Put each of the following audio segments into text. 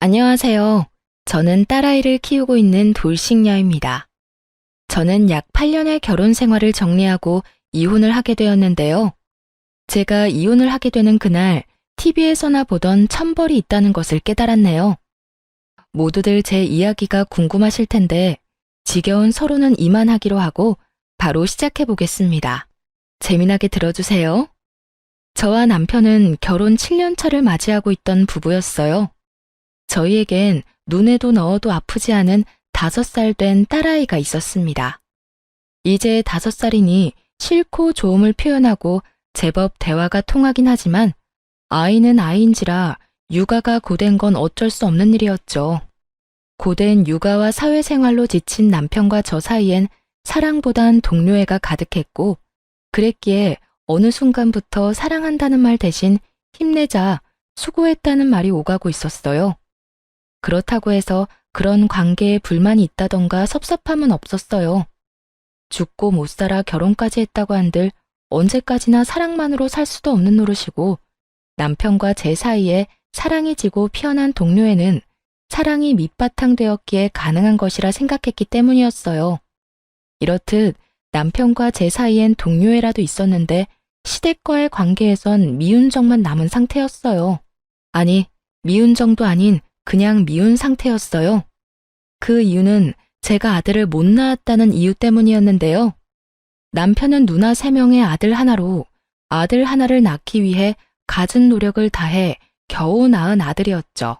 안녕하세요. 저는 딸아이를 키우고 있는 돌싱녀입니다. 저는 약 8년의 결혼 생활을 정리하고 이혼을 하게 되었는데요. 제가 이혼을 하게 되는 그날 TV에서나 보던 천벌이 있다는 것을 깨달았네요. 모두들 제 이야기가 궁금하실 텐데 지겨운 서로는 이만하기로 하고 바로 시작해 보겠습니다. 재미나게 들어주세요. 저와 남편은 결혼 7년 차를 맞이하고 있던 부부였어요. 저희에겐 눈에도 넣어도 아프지 않은 5살 된 딸아이가 있었습니다. 이제 5살이니 싫고 좋음을 표현하고 제법 대화가 통하긴 하지만 아이는 아이인지라 육아가 고된 건 어쩔 수 없는 일이었죠. 고된 육아와 사회생활로 지친 남편과 저 사이엔 사랑보단 동료애가 가득했고 그랬기에 어느 순간부터 사랑한다는 말 대신 힘내자, 수고했다는 말이 오가고 있었어요. 그렇다고 해서 그런 관계에 불만이 있다던가 섭섭함은 없었어요. 죽고 못 살아 결혼까지 했다고 한들 언제까지나 사랑만으로 살 수도 없는 노릇이고 남편과 제 사이에 사랑이 지고 피어난 동료애는 사랑이 밑바탕 되었기에 가능한 것이라 생각했기 때문이었어요. 이렇듯 남편과 제 사이엔 동료애라도 있었는데 시댁과의 관계에선 미운정만 남은 상태였어요. 아니, 미운정도 아닌 그냥 미운 상태였어요. 그 이유는 제가 아들을 못 낳았다는 이유 때문이었는데요. 남편은 누나 3명의 아들 하나로 아들 하나를 낳기 위해 갖은 노력을 다해 겨우 낳은 아들이었죠.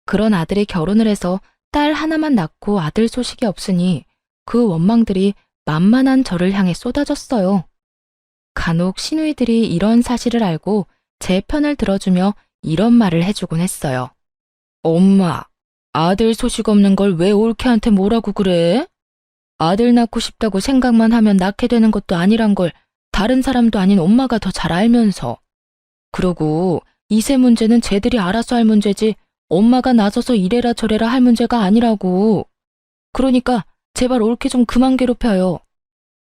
그런 아들이 결혼을 해서 딸 하나만 낳고 아들 소식이 없으니 그 원망들이 만만한 저를 향해 쏟아졌어요. 간혹 시누이들이 이런 사실을 알고 제 편을 들어주며 이런 말을 해주곤 했어요. 엄마, 아들 소식 없는 걸 왜 올케한테 뭐라고 그래? 아들 낳고 싶다고 생각만 하면 낳게 되는 것도 아니란 걸 다른 사람도 아닌 엄마가 더 잘 알면서. 그러고 이세 문제는 쟤들이 알아서 할 문제지 엄마가 나서서 이래라 저래라 할 문제가 아니라고. 그러니까 제발 올케 좀 그만 괴롭혀요.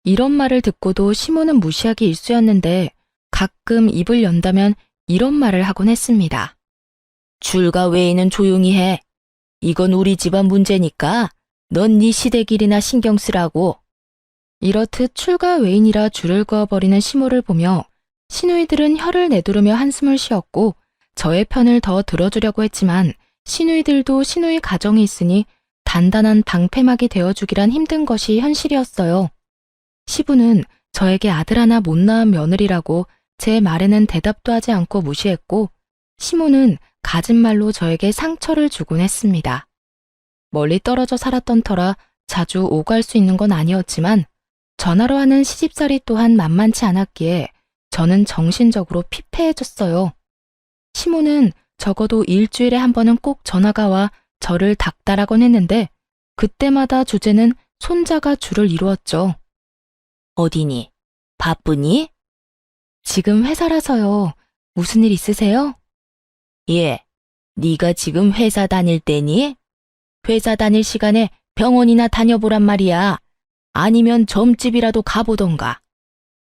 이런 말을 듣고도 시모는 무시하기 일쑤였는데 가끔 입을 연다면 이런 말을 하곤 했습니다. 출가 외에는 조용히 해. 이건 우리 집안 문제니까 넌 네 시댁일이나 신경 쓰라고. 이렇듯 출가 외인이라 줄을 그어버리는 시모를 보며 시누이들은 혀를 내두르며 한숨을 쉬었고 저의 편을 더 들어주려고 했지만 시누이들도 시누이 가정이 있으니 단단한 방패막이 되어주기란 힘든 것이 현실이었어요. 시부는 저에게 아들 하나 못 낳은 며느리라고 제 말에는 대답도 하지 않고 무시했고 시모는 갖은 말로 저에게 상처를 주곤 했습니다. 멀리 떨어져 살았던 터라 자주 오갈 수 있는 건 아니었지만 전화로 하는 시집살이 또한 만만치 않았기에 저는 정신적으로 피폐해졌어요. 시모는 적어도 일주일에 한 번은 꼭 전화가 와 저를 닥달하곤 했는데 그때마다 주제는 손자가 주를 이루었죠. 어디니? 바쁘니? 지금 회사라서요. 무슨 일 있으세요? 예, 네가 지금 회사 다닐 때니? 회사 다닐 시간에 병원이나 다녀보란 말이야. 아니면 점집이라도 가보던가.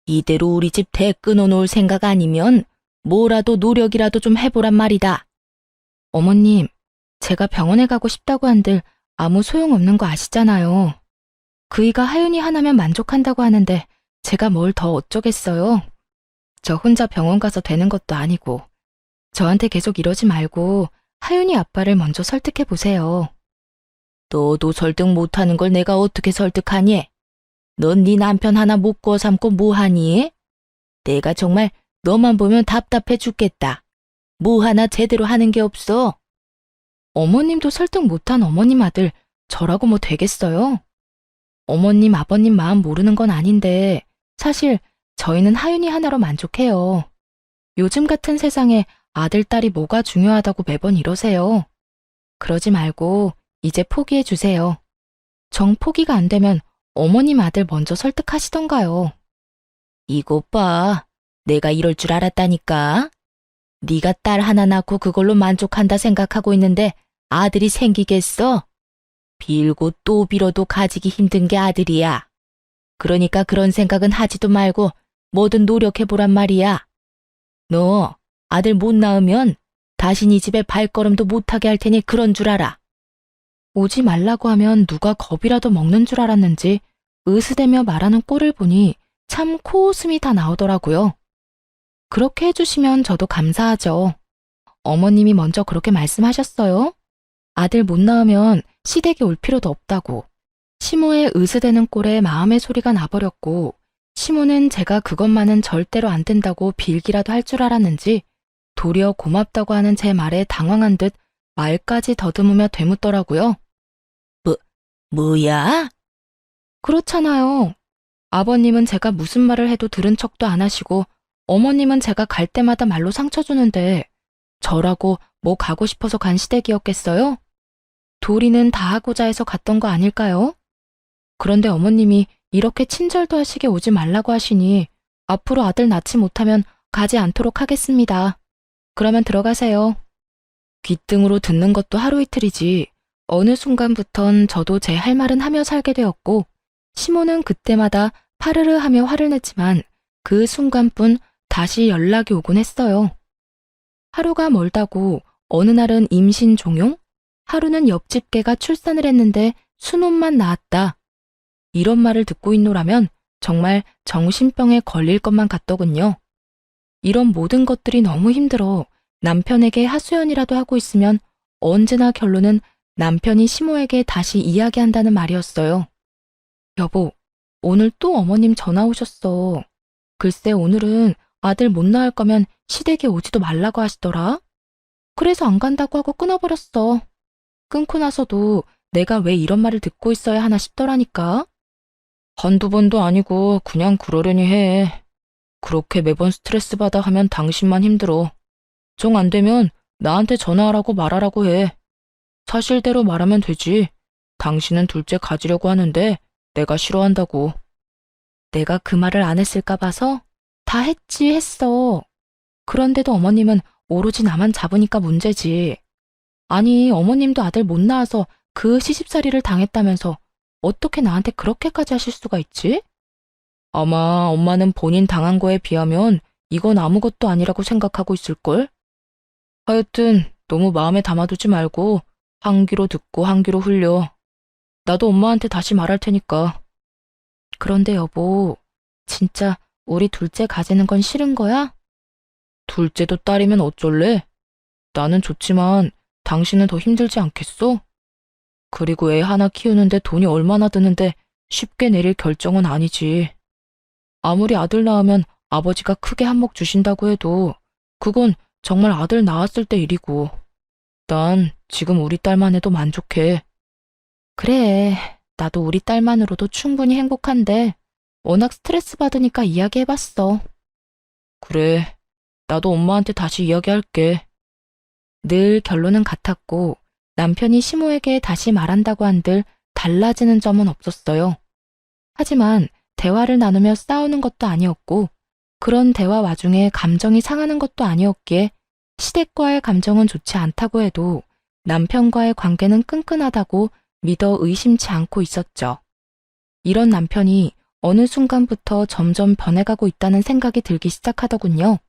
이대로 우리 집 대 끊어놓을 생각 아니면 뭐라도 노력이라도 좀 해보란 말이다. 어머님, 제가 병원에 가고 싶다고 한들 아무 소용없는 거 아시잖아요. 그이가 하윤이 하나면 만족한다고 하는데 제가 뭘 더 어쩌겠어요. 저 혼자 병원 가서 되는 것도 아니고. 저한테 계속 이러지 말고 하윤이 아빠를 먼저 설득해 보세요. 너도 설득 못하는 걸 내가 어떻게 설득하니? 넌 네 남편 하나 못 구워 삼고 뭐하니? 내가 정말 너만 보면 답답해 죽겠다. 뭐 하나 제대로 하는 게 없어. 어머님도 설득 못한 어머님 아들 저라고 뭐 되겠어요? 어머님 아버님 마음 모르는 건 아닌데 사실 저희는 하윤이 하나로 만족해요. 요즘 같은 세상에 아들, 딸이 뭐가 중요하다고 매번 이러세요. 그러지 말고 이제 포기해 주세요. 정 포기가 안 되면 어머님 아들 먼저 설득하시던가요. 이것 봐. 내가 이럴 줄 알았다니까. 네가 딸 하나 낳고 그걸로 만족한다 생각하고 있는데 아들이 생기겠어? 빌고 또 빌어도 가지기 힘든 게 아들이야. 그러니까 그런 생각은 하지도 말고 뭐든 노력해보란 말이야. 너 아들 못 낳으면 다신 이 집에 발걸음도 못하게 할 테니 그런 줄 알아. 오지 말라고 하면 누가 겁이라도 먹는 줄 알았는지 으스대며 말하는 꼴을 보니 참 코웃음이 다 나오더라고요. 그렇게 해주시면 저도 감사하죠. 어머님이 먼저 그렇게 말씀하셨어요. 아들 못 낳으면 시댁에 올 필요도 없다고. 시모의 으스대는 꼴에 마음의 소리가 나버렸고, 시모는 제가 그것만은 절대로 안 된다고 빌기라도 할 줄 알았는지 도리어 고맙다고 하는 제 말에 당황한 듯 말까지 더듬으며 되묻더라고요. 뭐야? 그렇잖아요. 아버님은 제가 무슨 말을 해도 들은 척도 안 하시고 어머님은 제가 갈 때마다 말로 상처 주는데 저라고 뭐 가고 싶어서 간 시댁이었겠어요? 도리는 다 하고자 해서 갔던 거 아닐까요? 그런데 어머님이 이렇게 친절도 하시게 오지 말라고 하시니 앞으로 아들 낳지 못하면 가지 않도록 하겠습니다. 그러면 들어가세요. 귓등으로 듣는 것도 하루 이틀이지 어느 순간부턴 저도 제 할 말은 하며 살게 되었고 시모는 그때마다 파르르 하며 화를 냈지만 그 순간뿐 다시 연락이 오곤 했어요. 하루가 멀다고 어느 날은 임신 종용, 하루는 옆집 개가 출산을 했는데 순혼만 낳았다. 이런 말을 듣고 있노라면 정말 정신병에 걸릴 것만 같더군요. 이런 모든 것들이 너무 힘들어 남편에게 하소연이라도 하고 있으면 언제나 결론은 남편이 시모에게 다시 이야기한다는 말이었어요. 여보, 오늘 또 어머님 전화 오셨어. 글쎄 오늘은 아들 못 낳을 거면 시댁에 오지도 말라고 하시더라. 그래서 안 간다고 하고 끊어버렸어. 끊고 나서도 내가 왜 이런 말을 듣고 있어야 하나 싶더라니까. 한두 번도 아니고 그냥 그러려니 해. 그렇게 매번 스트레스 받아 하면 당신만 힘들어. 정 안 되면 나한테 전화하라고 말하라고 해. 사실대로 말하면 되지. 당신은 둘째 가지려고 하는데 내가 싫어한다고. 내가 그 말을 안 했을까 봐서 다 했지 했어. 그런데도 어머님은 오로지 나만 잡으니까 문제지. 아니 어머님도 아들 못 낳아서 그 시집살이를 당했다면서 어떻게 나한테 그렇게까지 하실 수가 있지? 아마 엄마는 본인 당한 거에 비하면 이건 아무것도 아니라고 생각하고 있을걸? 하여튼 너무 마음에 담아두지 말고 한 귀로 듣고 한 귀로 흘려. 나도 엄마한테 다시 말할 테니까. 그런데 여보, 진짜 우리 둘째 가지는 건 싫은 거야? 둘째도 딸이면 어쩔래? 나는 좋지만 당신은 더 힘들지 않겠어? 그리고 애 하나 키우는데 돈이 얼마나 드는데 쉽게 내릴 결정은 아니지. 아무리 아들 낳으면 아버지가 크게 한몫 주신다고 해도 그건 정말 아들 낳았을 때 일이고 난 지금 우리 딸만 해도 만족해. 그래, 나도 우리 딸만으로도 충분히 행복한데 워낙 스트레스 받으니까 이야기해봤어. 그래, 나도 엄마한테 다시 이야기할게. 늘 결론은 같았고 남편이 시모에게 다시 말한다고 한들 달라지는 점은 없었어요. 하지만 대화를 나누며 싸우는 것도 아니었고 그런 대화 와중에 감정이 상하는 것도 아니었기에 시댁과의 감정은 좋지 않다고 해도 남편과의 관계는 끈끈하다고 믿어 의심치 않고 있었죠. 이런 남편이 어느 순간부터 점점 변해가고 있다는 생각이 들기 시작하더군요.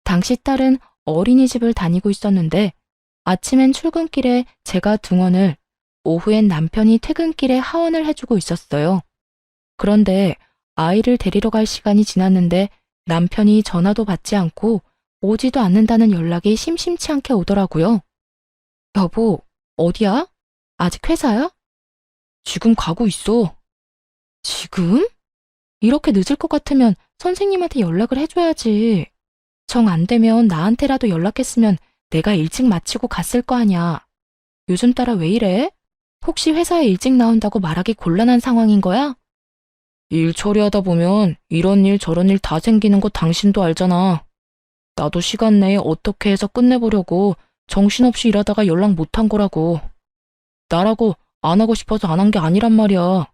당시 딸은 어린이집을 다니고 있었는데 아침엔 출근길에 제가 등원을, 오후엔 남편이 퇴근길에 하원을 해주고 있었어요. 그런데 아이를 데리러 갈 시간이 지났는데 남편이 전화도 받지 않고 오지도 않는다는 연락이 심심치 않게 오더라고요. 여보, 어디야? 아직 회사야? 지금 가고 있어. 지금? 이렇게 늦을 것 같으면 선생님한테 연락을 해줘야지. 정 안 되면 나한테라도 연락했으면 내가 일찍 마치고 갔을 거 아냐. 요즘 따라 왜 이래? 혹시 회사에 일찍 나온다고 말하기 곤란한 상황인 거야? 일 처리하다 보면 이런 일 저런 일 다 생기는 거 당신도 알잖아. 나도 시간 내에 어떻게 해서 끝내보려고 정신없이 일하다가 연락 못한 거라고. 나라고 안 하고 싶어서 안 한 게 아니란 말이야.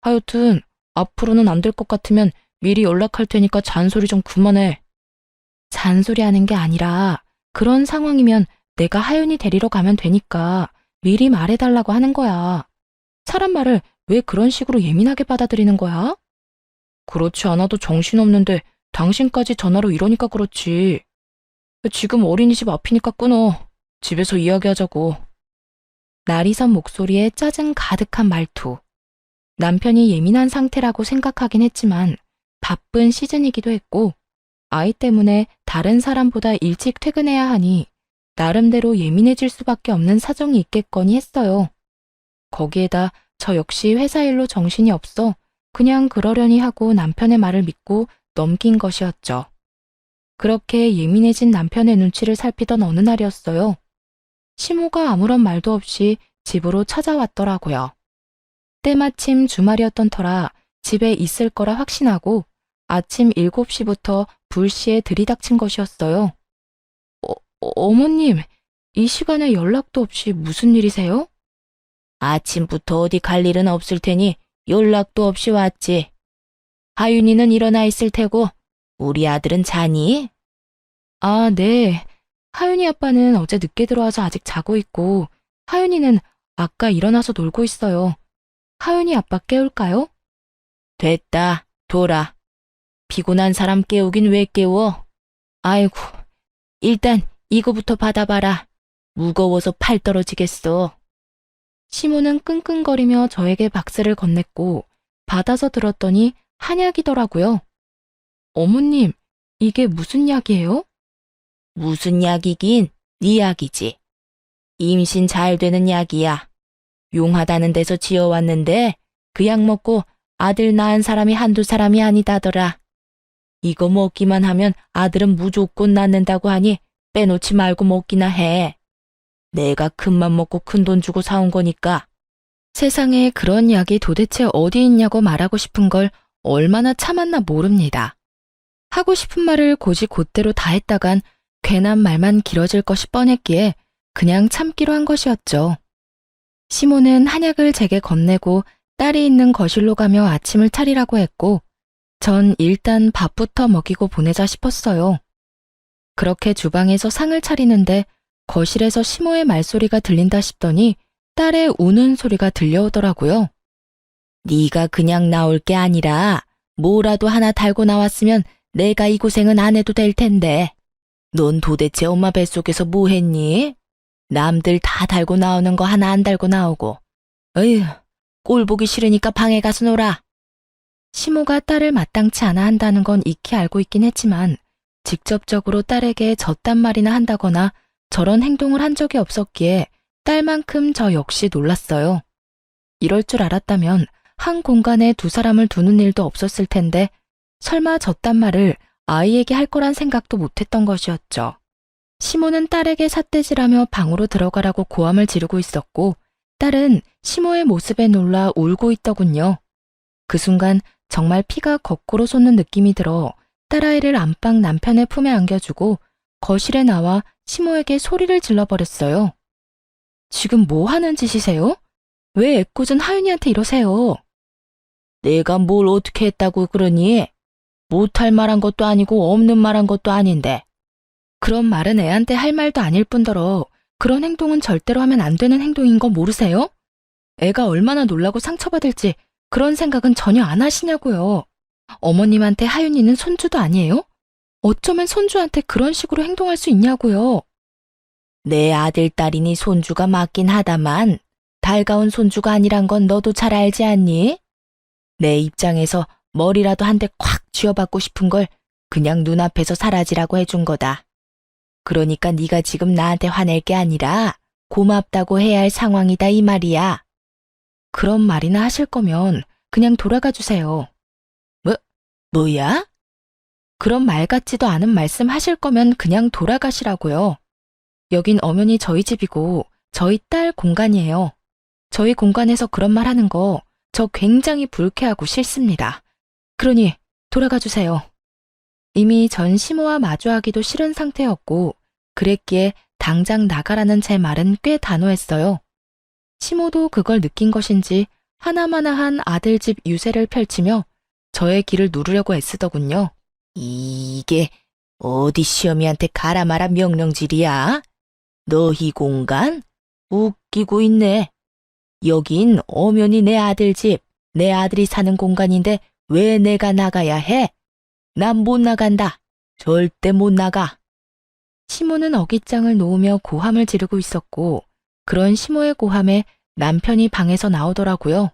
하여튼 앞으로는 안 될 것 같으면 미리 연락할 테니까 잔소리 좀 그만해. 잔소리하는 게 아니라 그런 상황이면 내가 하윤이 데리러 가면 되니까 미리 말해달라고 하는 거야. 사람 말을 왜 그런 식으로 예민하게 받아들이는 거야? 그렇지 않아도 정신없는데 당신까지 전화로 이러니까 그렇지. 지금 어린이집 앞이니까 끊어. 집에서 이야기하자고. 날이 선 목소리에 짜증 가득한 말투. 남편이 예민한 상태라고 생각하긴 했지만 바쁜 시즌이기도 했고 아이 때문에 다른 사람보다 일찍 퇴근해야 하니 나름대로 예민해질 수밖에 없는 사정이 있겠거니 했어요. 거기에다 저 역시 회사 일로 정신이 없어 그냥 그러려니 하고 남편의 말을 믿고 넘긴 것이었죠. 그렇게 예민해진 남편의 눈치를 살피던 어느 날이었어요. 시모가 아무런 말도 없이 집으로 찾아왔더라고요. 때마침 주말이었던 터라 집에 있을 거라 확신하고 아침 7시부터 불시에 들이닥친 것이었어요. 어머님, 이 시간에 연락도 없이 무슨 일이세요? 아침부터 어디 갈 일은 없을 테니 연락도 없이 왔지. 하윤이는 일어나 있을 테고 우리 아들은 자니? 아, 네. 하윤이 아빠는 어제 늦게 들어와서 아직 자고 있고 하윤이는 아까 일어나서 놀고 있어요. 하윤이 아빠 깨울까요? 됐다, 둬라. 피곤한 사람 깨우긴 왜 깨워? 아이고, 일단 이거부터 받아봐라. 무거워서 팔 떨어지겠어. 시모는 끙끙거리며 저에게 박스를 건넸고 받아서 들었더니 한약이더라고요. 어머님, 이게 무슨 약이에요? 무슨 약이긴 네 약이지. 임신 잘 되는 약이야. 용하다는 데서 지어왔는데 그 약 먹고 아들 낳은 사람이 한두 사람이 아니다더라. 이거 먹기만 하면 아들은 무조건 낳는다고 하니 빼놓지 말고 먹기나 해. 내가 큰맘 먹고 큰돈 주고 사온 거니까. 세상에 그런 약이 도대체 어디 있냐고 말하고 싶은 걸 얼마나 참았나 모릅니다. 하고 싶은 말을 곧이곧대로 다 했다간 괜한 말만 길어질 것이 뻔했기에 그냥 참기로 한 것이었죠. 시모는 한약을 제게 건네고 딸이 있는 거실로 가며 아침을 차리라고 했고 전 일단 밥부터 먹이고 보내자 싶었어요. 그렇게 주방에서 상을 차리는데 거실에서 시모의 말소리가 들린다 싶더니 딸의 우는 소리가 들려오더라고요. 네가 그냥 나올 게 아니라 뭐라도 하나 달고 나왔으면 내가 이 고생은 안 해도 될 텐데. 넌 도대체 엄마 뱃속에서 뭐 했니? 남들 다 달고 나오는 거 하나 안 달고 나오고. 어휴, 꼴 보기 싫으니까 방에 가서 놀아. 시모가 딸을 마땅치 않아 한다는 건 익히 알고 있긴 했지만 직접적으로 딸에게 저딴 말이나 한다거나 저런 행동을 한 적이 없었기에 딸만큼 저 역시 놀랐어요. 이럴 줄 알았다면 한 공간에 두 사람을 두는 일도 없었을 텐데 설마 저딴 말을 아이에게 할 거란 생각도 못했던 것이었죠. 시모는 딸에게 삿대질하며 방으로 들어가라고 고함을 지르고 있었고 딸은 시모의 모습에 놀라 울고 있더군요. 그 순간 정말 피가 거꾸로 솟는 느낌이 들어 딸아이를 안방 남편의 품에 안겨주고 거실에 나와 시모에게 소리를 질러버렸어요. 지금 뭐 하는 짓이세요? 왜 애꿎은 하윤이한테 이러세요? 내가 뭘 어떻게 했다고 그러니? 못할 말한 것도 아니고 없는 말한 것도 아닌데. 그런 말은 애한테 할 말도 아닐 뿐더러 그런 행동은 절대로 하면 안 되는 행동인 거 모르세요? 애가 얼마나 놀라고 상처받을지 그런 생각은 전혀 안 하시냐고요. 어머님한테 하윤이는 손주도 아니에요? 어쩌면 손주한테 그런 식으로 행동할 수 있냐고요. 내 아들, 딸이니 손주가 맞긴 하다만 달가운 손주가 아니란 건 너도 잘 알지 않니? 내 입장에서 머리라도 한 대 콱 쥐어받고 싶은 걸 그냥 눈앞에서 사라지라고 해준 거다. 그러니까 네가 지금 나한테 화낼 게 아니라 고맙다고 해야 할 상황이다 이 말이야. 그런 말이나 하실 거면 그냥 돌아가 주세요. 뭐야? 그런 말 같지도 않은 말씀 하실 거면 그냥 돌아가시라고요. 여긴 엄연히 저희 집이고 저희 딸 공간이에요. 저희 공간에서 그런 말 하는 거 저 굉장히 불쾌하고 싫습니다. 그러니 돌아가 주세요. 이미 전 시모와 마주하기도 싫은 상태였고 그랬기에 당장 나가라는 제 말은 꽤 단호했어요. 시모도 그걸 느낀 것인지 하나마나한 아들 집 유세를 펼치며 저의 길을 누르려고 애쓰더군요. 이게 어디 시어미한테 가라 마라 명령질이야? 너희 공간? 웃기고 있네. 여긴 엄연히 내 아들 집, 내 아들이 사는 공간인데 왜 내가 나가야 해? 난 못 나간다. 절대 못 나가. 시모는 어깃장을 놓으며 고함을 지르고 있었고, 그런 시모의 고함에 남편이 방에서 나오더라고요.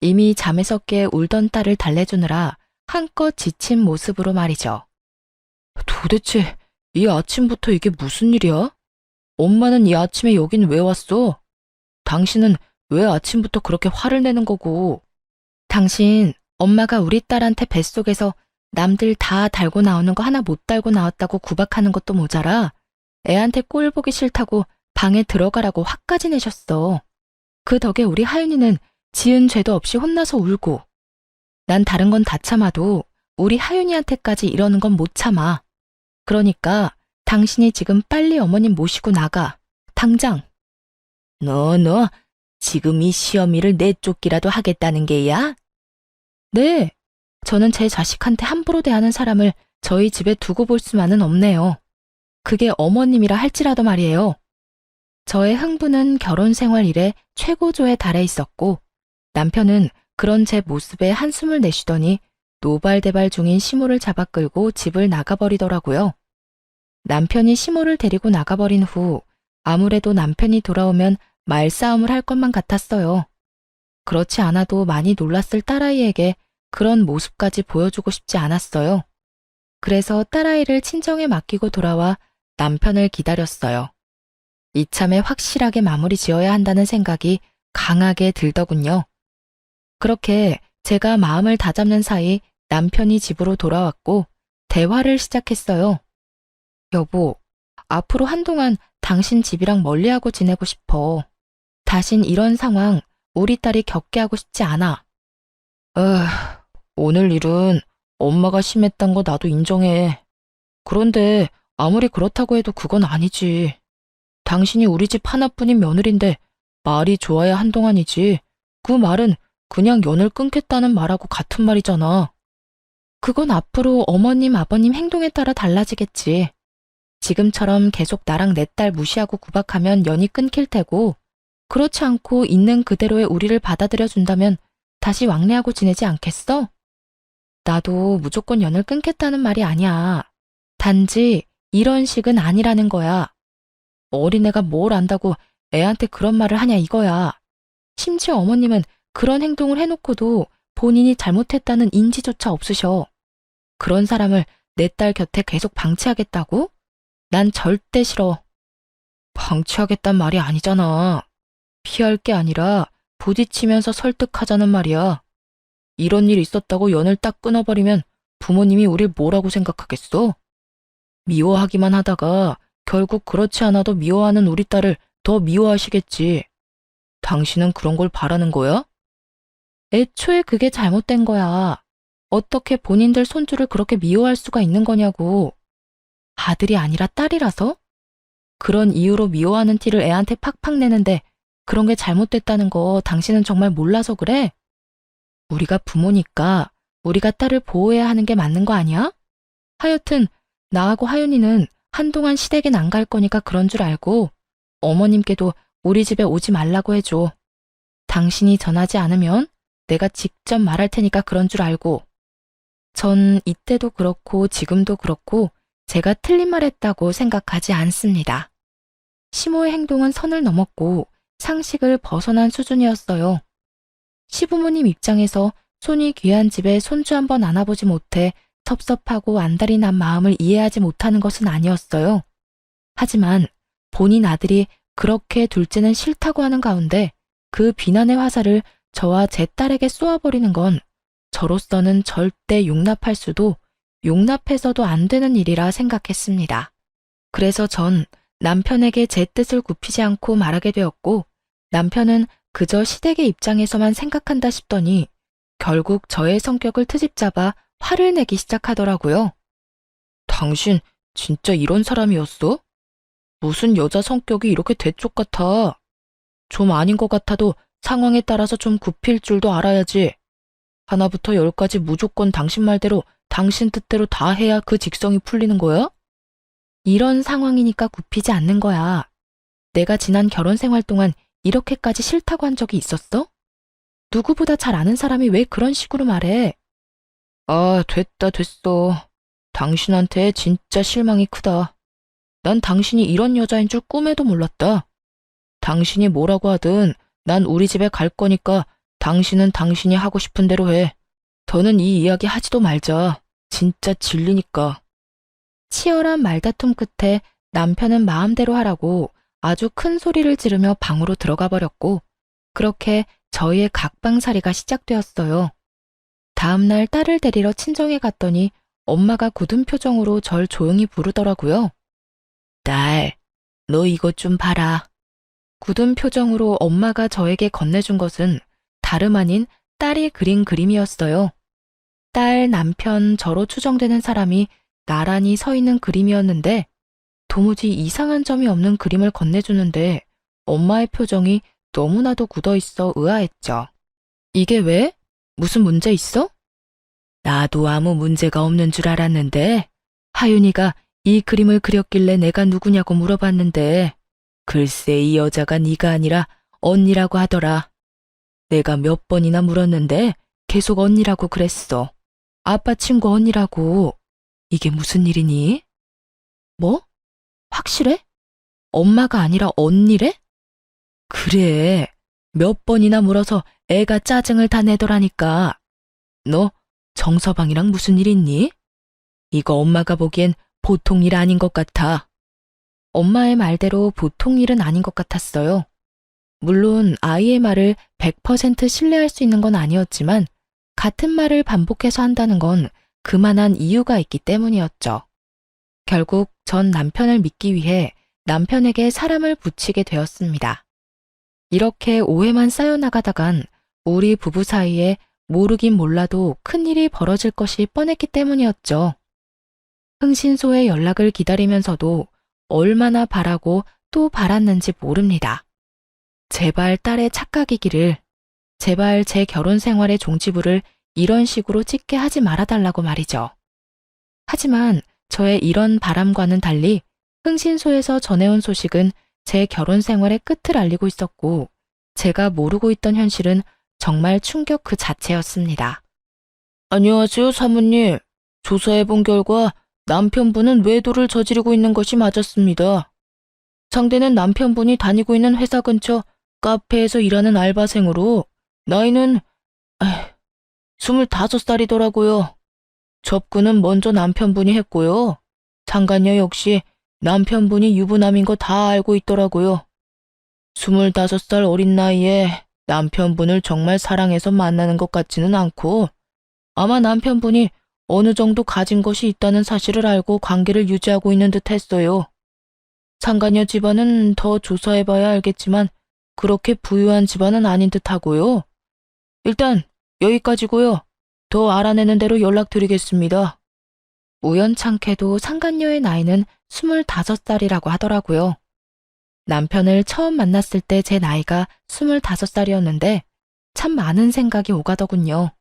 이미 잠에서 깨 울던 딸을 달래주느라 한껏 지친 모습으로 말이죠. 도대체 이 아침부터 이게 무슨 일이야? 엄마는 이 아침에 여긴 왜 왔어? 당신은 왜 아침부터 그렇게 화를 내는 거고? 당신, 엄마가 우리 딸한테 뱃속에서 남들 다 달고 나오는 거 하나 못 달고 나왔다고 구박하는 것도 모자라 애한테 꼴 보기 싫다고 방에 들어가라고 화까지 내셨어. 그 덕에 우리 하윤이는 지은 죄도 없이 혼나서 울고, 난 다른 건 다 참아도 우리 하윤이한테까지 이러는 건 못 참아. 그러니까 당신이 지금 빨리 어머님 모시고 나가. 당장. 너 지금 이 시어미를 내쫓기라도 하겠다는 게야? 네. 저는 제 자식한테 함부로 대하는 사람을 저희 집에 두고 볼 수만은 없네요. 그게 어머님이라 할지라도 말이에요. 저의 흥분은 결혼 생활 이래 최고조에 달해 있었고, 남편은 그런 제 모습에 한숨을 내쉬더니 노발대발 중인 시모를 잡아 끌고 집을 나가버리더라고요. 남편이 시모를 데리고 나가버린 후 아무래도 남편이 돌아오면 말싸움을 할 것만 같았어요. 그렇지 않아도 많이 놀랐을 딸아이에게 그런 모습까지 보여주고 싶지 않았어요. 그래서 딸아이를 친정에 맡기고 돌아와 남편을 기다렸어요. 이참에 확실하게 마무리 지어야 한다는 생각이 강하게 들더군요. 그렇게 제가 마음을 다잡는 사이 남편이 집으로 돌아왔고 대화를 시작했어요. 여보, 앞으로 한동안 당신 집이랑 멀리하고 지내고 싶어. 다신 이런 상황 우리 딸이 겪게 하고 싶지 않아. 오늘 일은 엄마가 심했단 거 나도 인정해. 그런데 아무리 그렇다고 해도 그건 아니지. 당신이 우리 집 하나뿐인 며느린데 말이 좋아야 한동안이지. 그 말은 그냥 연을 끊겠다는 말하고 같은 말이잖아. 그건 앞으로 어머님, 아버님 행동에 따라 달라지겠지. 지금처럼 계속 나랑 내 딸 무시하고 구박하면 연이 끊길 테고, 그렇지 않고 있는 그대로의 우리를 받아들여 준다면 다시 왕래하고 지내지 않겠어? 나도 무조건 연을 끊겠다는 말이 아니야. 단지 이런 식은 아니라는 거야. 어린애가 뭘 안다고 애한테 그런 말을 하냐 이거야. 심지어 어머님은 그런 행동을 해놓고도 본인이 잘못했다는 인지조차 없으셔. 그런 사람을 내 딸 곁에 계속 방치하겠다고? 난 절대 싫어. 방치하겠단 말이 아니잖아. 피할 게 아니라 부딪히면서 설득하자는 말이야. 이런 일 있었다고 연을 딱 끊어버리면 부모님이 우릴 뭐라고 생각하겠어? 미워하기만 하다가 결국 그렇지 않아도 미워하는 우리 딸을 더 미워하시겠지. 당신은 그런 걸 바라는 거야? 애초에 그게 잘못된 거야. 어떻게 본인들 손주를 그렇게 미워할 수가 있는 거냐고. 아들이 아니라 딸이라서? 그런 이유로 미워하는 티를 애한테 팍팍 내는데 그런 게 잘못됐다는 거 당신은 정말 몰라서 그래? 우리가 부모니까 우리가 딸을 보호해야 하는 게 맞는 거 아니야? 하여튼 나하고 하윤이는 한동안 시댁엔 안 갈 거니까 그런 줄 알고 어머님께도 우리 집에 오지 말라고 해줘. 당신이 전하지 않으면 내가 직접 말할 테니까 그런 줄 알고. 전 이때도 그렇고 지금도 그렇고 제가 틀린 말 했다고 생각하지 않습니다. 시모의 행동은 선을 넘었고 상식을 벗어난 수준이었어요. 시부모님 입장에서 손이 귀한 집에 손주 한번 안아보지 못해 섭섭하고 안달이 난 마음을 이해하지 못하는 것은 아니었어요. 하지만 본인 아들이 그렇게 둘째는 싫다고 하는 가운데 그 비난의 화살을 저와 제 딸에게 쏘아버리는 건 저로서는 절대 용납할 수도 용납해서도 안 되는 일이라 생각했습니다. 그래서 전 남편에게 제 뜻을 굽히지 않고 말하게 되었고 남편은 그저 시댁의 입장에서만 생각한다 싶더니 결국 저의 성격을 트집잡아 화를 내기 시작하더라고요. 당신 진짜 이런 사람이었어? 무슨 여자 성격이 이렇게 대쪽 같아? 좀 아닌 것 같아도 상황에 따라서 좀 굽힐 줄도 알아야지. 하나부터 열까지 무조건 당신 말대로 당신 뜻대로 다 해야 그 직성이 풀리는 거야? 이런 상황이니까 굽히지 않는 거야. 내가 지난 결혼 생활 동안 이렇게까지 싫다고 한 적이 있었어? 누구보다 잘 아는 사람이 왜 그런 식으로 말해? 아, 됐어. 당신한테 진짜 실망이 크다. 난 당신이 이런 여자인 줄 꿈에도 몰랐다. 당신이 뭐라고 하든 난 우리 집에 갈 거니까 당신은 당신이 하고 싶은 대로 해. 더는 이 이야기 하지도 말자. 진짜 질리니까. 치열한 말다툼 끝에 남편은 마음대로 하라고 아주 큰 소리를 지르며 방으로 들어가 버렸고, 그렇게 저희의 각방살이가 시작되었어요. 다음날 딸을 데리러 친정에 갔더니 엄마가 굳은 표정으로 절 조용히 부르더라고요. 딸, 너 이것 좀 봐라. 굳은 표정으로 엄마가 저에게 건네준 것은 다름 아닌 딸이 그린 그림이었어요. 딸, 남편, 저로 추정되는 사람이 나란히 서 있는 그림이었는데 도무지 이상한 점이 없는 그림을 건네주는데 엄마의 표정이 너무나도 굳어있어 의아했죠. 이게 왜? 무슨 문제 있어? 나도 아무 문제가 없는 줄 알았는데 하윤이가 이 그림을 그렸길래 내가 누구냐고 물어봤는데 글쎄 이 여자가 네가 아니라 언니라고 하더라. 내가 몇 번이나 물었는데 계속 언니라고 그랬어. 아빠 친구 언니라고. 이게 무슨 일이니? 뭐? 확실해? 엄마가 아니라 언니래? 그래. 몇 번이나 물어서 애가 짜증을 다 내더라니까. 너 정서방이랑 무슨 일 있니? 이거 엄마가 보기엔 보통 일 아닌 것 같아. 엄마의 말대로 보통 일은 아닌 것 같았어요. 물론 아이의 말을 100% 신뢰할 수 있는 건 아니었지만 같은 말을 반복해서 한다는 건 그만한 이유가 있기 때문이었죠. 결국 전 남편을 믿기 위해 남편에게 사람을 붙이게 되었습니다. 이렇게 오해만 쌓여나가다간 우리 부부 사이에 모르긴 몰라도 큰일이 벌어질 것이 뻔했기 때문이었죠. 흥신소의 연락을 기다리면서도 얼마나 바라고 또 바랐는지 모릅니다. 제발 딸의 착각이기를, 제발 제 결혼 생활의 종지부를 이런 식으로 찍게 하지 말아달라고 말이죠. 하지만 저의 이런 바람과는 달리 흥신소에서 전해온 소식은 제 결혼 생활의 끝을 알리고 있었고, 제가 모르고 있던 현실은 정말 충격 그 자체였습니다. 안녕하세요, 사모님. 조사해본 결과 남편분은 외도를 저지르고 있는 것이 맞았습니다. 상대는 남편분이 다니고 있는 회사 근처 카페에서 일하는 알바생으로 나이는 25살이더라고요. 접근은 먼저 남편분이 했고요. 상간녀 역시 남편분이 유부남인 거 다 알고 있더라고요. 25살 어린 나이에 남편분을 정말 사랑해서 만나는 것 같지는 않고 아마 남편분이 어느 정도 가진 것이 있다는 사실을 알고 관계를 유지하고 있는 듯 했어요. 상간녀 집안은 더 조사해봐야 알겠지만 그렇게 부유한 집안은 아닌 듯 하고요. 일단 여기까지고요. 더 알아내는 대로 연락드리겠습니다. 우연찮게도 상간녀의 나이는 25살이라고 하더라고요. 남편을 처음 만났을 때 제 나이가 25살이었는데 참 많은 생각이 오가더군요.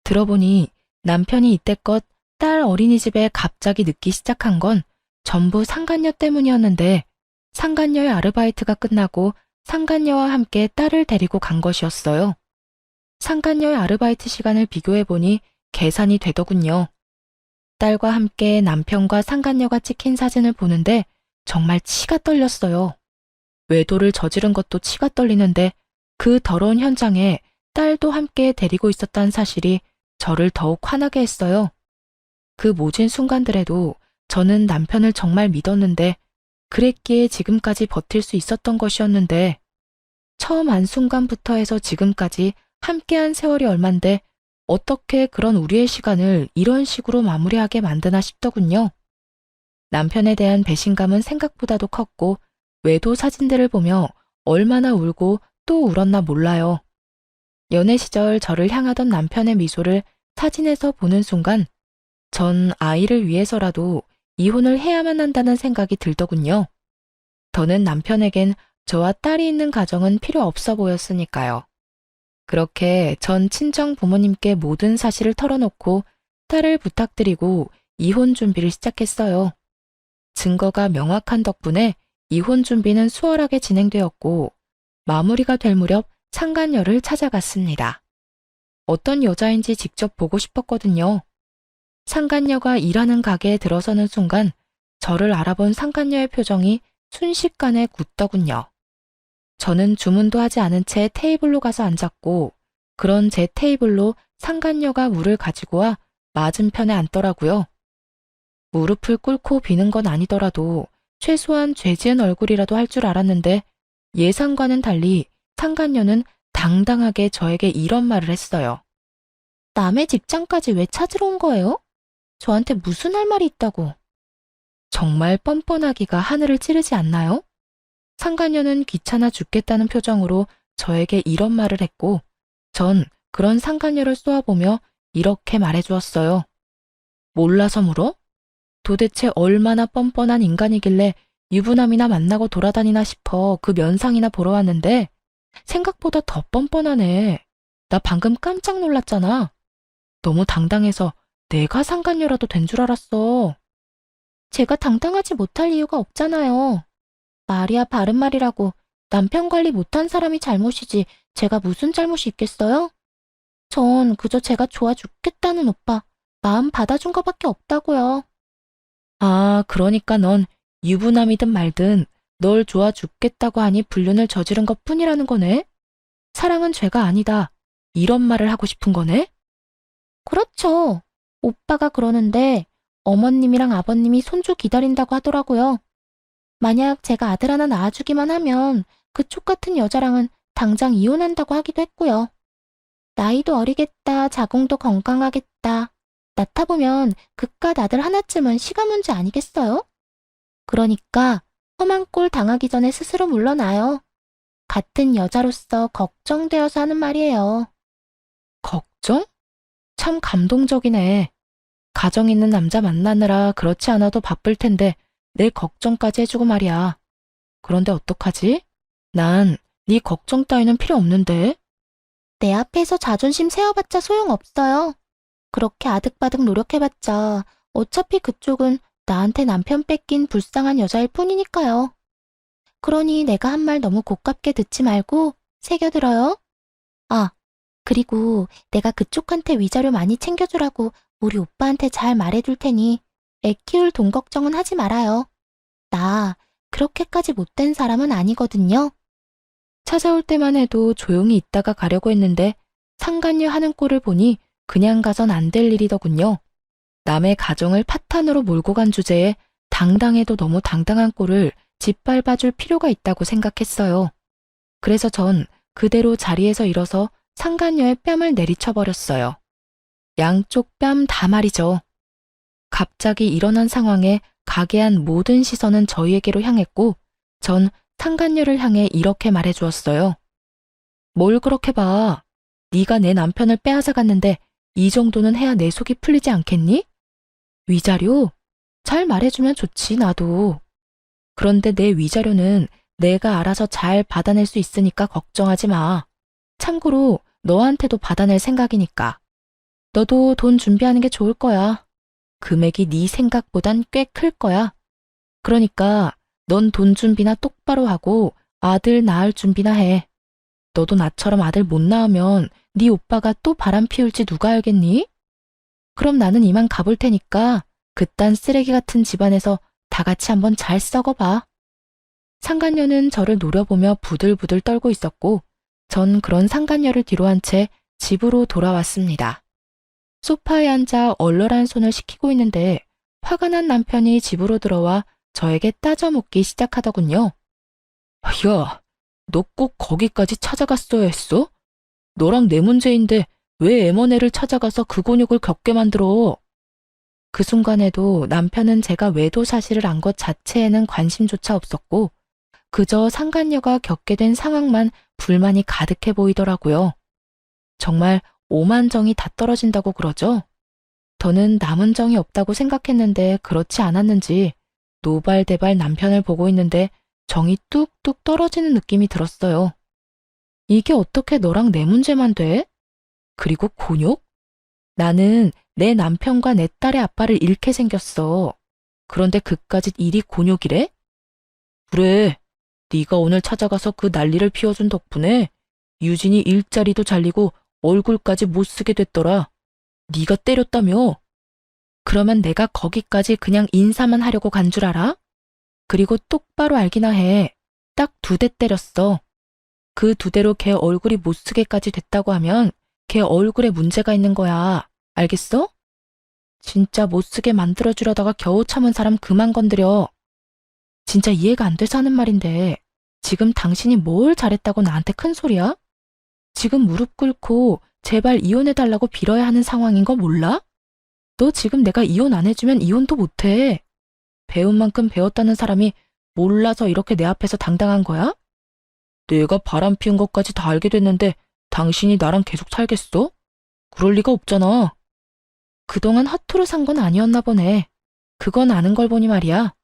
들어보니 남편이 이때껏 딸 어린이집에 갑자기 늦기 시작한 건 전부 상간녀 때문이었는데 상간녀의 아르바이트가 끝나고 상간녀와 함께 딸을 데리고 간 것이었어요. 상간녀의 아르바이트 시간을 비교해보니 계산이 되더군요. 딸과 함께 남편과 상간녀가 찍힌 사진을 보는데 정말 치가 떨렸어요. 외도를 저지른 것도 치가 떨리는데 그 더러운 현장에 딸도 함께 데리고 있었다는 사실이 저를 더욱 화나게 했어요. 그 모진 순간들에도 저는 남편을 정말 믿었는데 그랬기에 지금까지 버틸 수 있었던 것이었는데 처음 안 순간부터 해서 지금까지 함께한 세월이 얼만데 어떻게 그런 우리의 시간을 이런 식으로 마무리하게 만드나 싶더군요. 남편에 대한 배신감은 생각보다도 컸고 외도 사진들을 보며 얼마나 울고 또 울었나 몰라요. 연애 시절 저를 향하던 남편의 미소를 사진에서 보는 순간 전 아이를 위해서라도 이혼을 해야만 한다는 생각이 들더군요. 더는 남편에겐 저와 딸이 있는 가정은 필요 없어 보였으니까요. 그렇게 전 친정 부모님께 모든 사실을 털어놓고 딸을 부탁드리고 이혼 준비를 시작했어요. 증거가 명확한 덕분에 이혼 준비는 수월하게 진행되었고 마무리가 될 무렵 상간녀를 찾아갔습니다. 어떤 여자인지 직접 보고 싶었거든요. 상간녀가 일하는 가게에 들어서는 순간 저를 알아본 상간녀의 표정이 순식간에 굳더군요. 저는 주문도 하지 않은 채 테이블로 가서 앉았고, 그런 제 테이블로 상간녀가 물을 가지고 와 맞은편에 앉더라고요. 무릎을 꿇고 비는 건 아니더라도 최소한 죄 지은 얼굴이라도 할 줄 알았는데, 예상과는 달리 상간녀는 당당하게 저에게 이런 말을 했어요. 남의 직장까지 왜 찾으러 온 거예요? 저한테 무슨 할 말이 있다고. 정말 뻔뻔하기가 하늘을 찌르지 않나요? 상간녀는 귀찮아 죽겠다는 표정으로 저에게 이런 말을 했고, 전 그런 상간녀를 쏘아보며 이렇게 말해주었어요. 몰라서 물어? 도대체 얼마나 뻔뻔한 인간이길래 유부남이나 만나고 돌아다니나 싶어 그 면상이나 보러 왔는데, 생각보다 더 뻔뻔하네. 나 방금 깜짝 놀랐잖아. 너무 당당해서 내가 상간녀라도 된 줄 알았어. 제가 당당하지 못할 이유가 없잖아요. 말이야 바른 말이라고 남편 관리 못한 사람이 잘못이지 제가 무슨 잘못이 있겠어요? 전 그저 제가 좋아 죽겠다는 오빠 마음 받아준 거밖에 없다고요. 아, 그러니까 넌 유부남이든 말든 널 좋아 죽겠다고 하니 불륜을 저지른 것뿐이라는 거네? 사랑은 죄가 아니다. 이런 말을 하고 싶은 거네? 그렇죠. 오빠가 그러는데 어머님이랑 아버님이 손주 기다린다고 하더라고요. 만약 제가 아들 하나 낳아주기만 하면 그쪽 같은 여자랑은 당장 이혼한다고 하기도 했고요. 나이도 어리겠다, 자궁도 건강하겠다. 낳다 보면 그깟 아들 하나쯤은 시간 문제 아니겠어요? 그러니까 험한 꼴 당하기 전에 스스로 물러나요. 같은 여자로서 걱정되어서 하는 말이에요. 걱정? 참 감동적이네. 가정 있는 남자 만나느라 그렇지 않아도 바쁠 텐데 내 걱정까지 해주고 말이야. 그런데 어떡하지? 난 네 걱정 따위는 필요 없는데. 내 앞에서 자존심 세워봤자 소용없어요. 그렇게 아득바득 노력해봤자 어차피 그쪽은 나한테 남편 뺏긴 불쌍한 여자일 뿐이니까요. 그러니 내가 한 말 너무 고깝게 듣지 말고 새겨들어요. 아, 그리고 내가 그쪽한테 위자료 많이 챙겨주라고 우리 오빠한테 잘 말해둘 테니 애 키울 돈 걱정은 하지 말아요. 나 그렇게까지 못된 사람은 아니거든요. 찾아올 때만 해도 조용히 있다가 가려고 했는데 상간녀 하는 꼴을 보니 그냥 가선 안 될 일이더군요. 남의 가정을 파탄으로 몰고 간 주제에 당당해도 너무 당당한 꼴을 짓밟아줄 필요가 있다고 생각했어요. 그래서 전 그대로 자리에서 일어서 상간녀의 뺨을 내리쳐버렸어요. 양쪽 뺨 다 말이죠. 갑자기 일어난 상황에 가게한 모든 시선은 저희에게로 향했고, 전 상간녀를 향해 이렇게 말해주었어요. 뭘 그렇게 봐. 네가 내 남편을 빼앗아갔는데 이 정도는 해야 내 속이 풀리지 않겠니? 위자료? 잘 말해주면 좋지, 나도. 그런데 내 위자료는 내가 알아서 잘 받아낼 수 있으니까 걱정하지 마. 참고로 너한테도 받아낼 생각이니까. 너도 돈 준비하는 게 좋을 거야. 금액이 네 생각보단 꽤 클 거야. 그러니까 넌 돈 준비나 똑바로 하고 아들 낳을 준비나 해. 너도 나처럼 아들 못 낳으면 네 오빠가 또 바람 피울지 누가 알겠니? 그럼 나는 이만 가볼 테니까 그딴 쓰레기 같은 집안에서 다 같이 한번 잘 썩어봐. 상간녀는 저를 노려보며 부들부들 떨고 있었고, 전 그런 상간녀를 뒤로 한 채 집으로 돌아왔습니다. 소파에 앉아 얼얼한 손을 식히고 있는데 화가 난 남편이 집으로 들어와 저에게 따져 묻기 시작하더군요. 야, 너 꼭 거기까지 찾아갔어야 했어? 너랑 내 문제인데 왜 M&A를 찾아가서 그 곤욕을 겪게 만들어? 그 순간에도 남편은 제가 외도 사실을 안 것 자체에는 관심조차 없었고, 그저 상간녀가 겪게 된 상황만 불만이 가득해 보이더라고요. 정말 오만정이 다 떨어진다고 그러죠? 저는 남은 정이 없다고 생각했는데 그렇지 않았는지 노발대발 남편을 보고 있는데 정이 뚝뚝 떨어지는 느낌이 들었어요. 이게 어떻게 너랑 내 문제만 돼? 그리고 곤욕? 나는 내 남편과 내 딸의 아빠를 잃게 생겼어. 그런데 그까짓 일이 곤욕이래? 그래, 네가 오늘 찾아가서 그 난리를 피워준 덕분에 유진이 일자리도 잘리고 얼굴까지 못 쓰게 됐더라. 네가 때렸다며? 그러면 내가 거기까지 그냥 인사만 하려고 간 줄 알아? 그리고 똑바로 알기나 해. 딱 2대 때렸어. 그 2대로 걔 얼굴이 못쓰게까지 됐다고 하면 걔 얼굴에 문제가 있는 거야. 알겠어? 진짜 못쓰게 만들어주려다가 겨우 참은 사람 그만 건드려. 진짜 이해가 안 돼서 하는 말인데 지금 당신이 뭘 잘했다고 나한테 큰 소리야? 지금 무릎 꿇고 제발 이혼해달라고 빌어야 하는 상황인 거 몰라? 너 지금 내가 이혼 안 해주면 이혼도 못해. 배운 만큼 배웠다는 사람이 몰라서 이렇게 내 앞에서 당당한 거야? 내가 바람 피운 것까지 다 알게 됐는데 당신이 나랑 계속 살겠어? 그럴 리가 없잖아. 그동안 허투루 산 건 아니었나 보네. 그건 아는 걸 보니 말이야.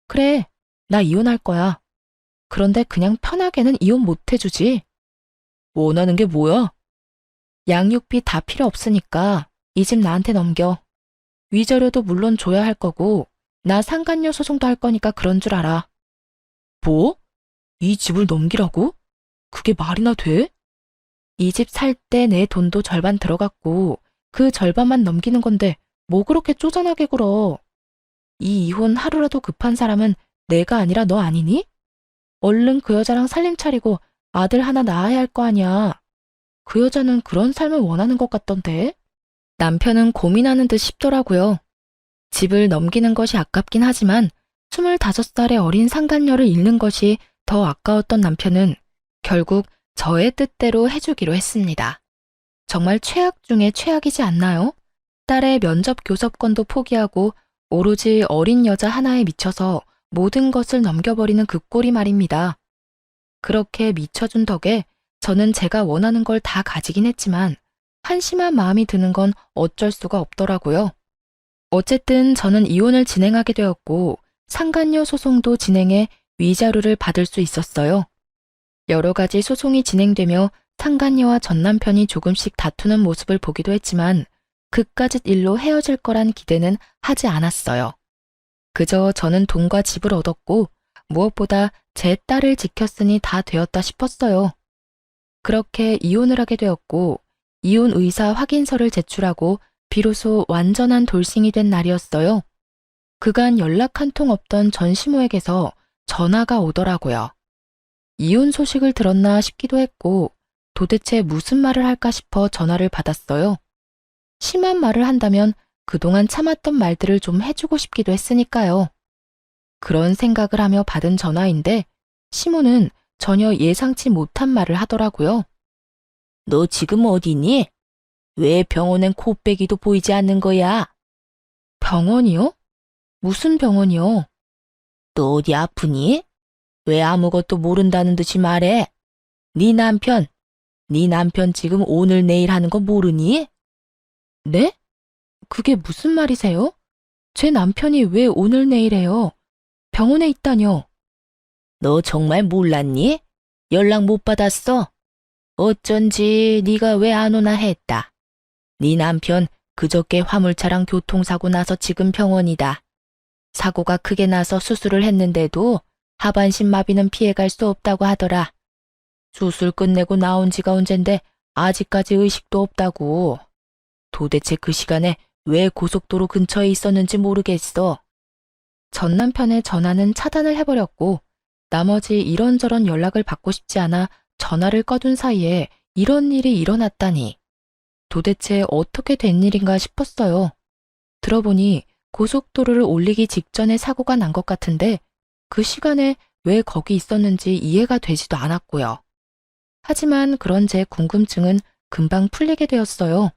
그래, 나 이혼할 거야. 그런데 그냥 편하게는 이혼 못 해주지. 원하는 게 뭐야? 양육비 다 필요 없으니까 이 집 나한테 넘겨. 위자료도 물론 줘야 할 거고 나 상간녀 소송도 할 거니까 그런 줄 알아. 뭐? 이 집을 넘기라고? 그게 말이나 돼? 이 집 살 때 내 돈도 절반 들어갔고 그 절반만 넘기는 건데 뭐 그렇게 쪼잔하게 굴어. 이 이혼 하루라도 급한 사람은 내가 아니라 너 아니니? 얼른 그 여자랑 살림 차리고 아들 하나 낳아야 할 거 아니야. 그 여자는 그런 삶을 원하는 것 같던데. 남편은 고민하는 듯 싶더라고요. 집을 넘기는 것이 아깝긴 하지만 25살의 어린 상간녀를 잃는 것이 더 아까웠던 남편은 결국 저의 뜻대로 해주기로 했습니다. 정말 최악 중에 최악이지 않나요? 딸의 면접 교섭권도 포기하고 오로지 어린 여자 하나에 미쳐서 모든 것을 넘겨버리는 그 꼴이 말입니다. 그렇게 미쳐준 덕에 저는 제가 원하는 걸 다 가지긴 했지만 한심한 마음이 드는 건 어쩔 수가 없더라고요. 어쨌든 저는 이혼을 진행하게 되었고 상간녀 소송도 진행해 위자료를 받을 수 있었어요. 여러 가지 소송이 진행되며 상간녀와 전 남편이 조금씩 다투는 모습을 보기도 했지만 그깟 일로 헤어질 거란 기대는 하지 않았어요. 그저 저는 돈과 집을 얻었고 무엇보다 제 딸을 지켰으니 다 되었다 싶었어요. 그렇게 이혼을 하게 되었고 이혼 의사 확인서를 제출하고 비로소 완전한 돌싱이 된 날이었어요. 그간 연락 한 통 없던 전 시모에게서 전화가 오더라고요. 이혼 소식을 들었나 싶기도 했고 도대체 무슨 말을 할까 싶어 전화를 받았어요. 심한 말을 한다면 그동안 참았던 말들을 좀 해주고 싶기도 했으니까요. 그런 생각을 하며 받은 전화인데 시모는 전혀 예상치 못한 말을 하더라고요. 너 지금 어디니? 왜 병원엔 코빼기도 보이지 않는 거야? 병원이요? 무슨 병원이요? 너 어디 아프니? 왜 아무것도 모른다는 듯이 말해? 네 남편 지금 오늘 내일 하는 거 모르니? 네? 그게 무슨 말이세요? 제 남편이 왜 오늘 내일 해요? 병원에 있다뇨? 너 정말 몰랐니? 연락 못 받았어? 어쩐지 네가 왜 안 오나 했다. 네 남편 그저께 화물차랑 교통사고 나서 지금 병원이다. 사고가 크게 나서 수술을 했는데도 하반신 마비는 피해갈 수 없다고 하더라. 수술 끝내고 나온 지가 언젠데 아직까지 의식도 없다고. 도대체 그 시간에 왜 고속도로 근처에 있었는지 모르겠어. 전 남편의 전화는 차단을 해버렸고 나머지 이런저런 연락을 받고 싶지 않아 전화를 꺼둔 사이에 이런 일이 일어났다니. 도대체 어떻게 된 일인가 싶었어요. 들어보니 고속도로를 올리기 직전에 사고가 난 것 같은데 그 시간에 왜 거기 있었는지 이해가 되지도 않았고요. 하지만 그런 제 궁금증은 금방 풀리게 되었어요.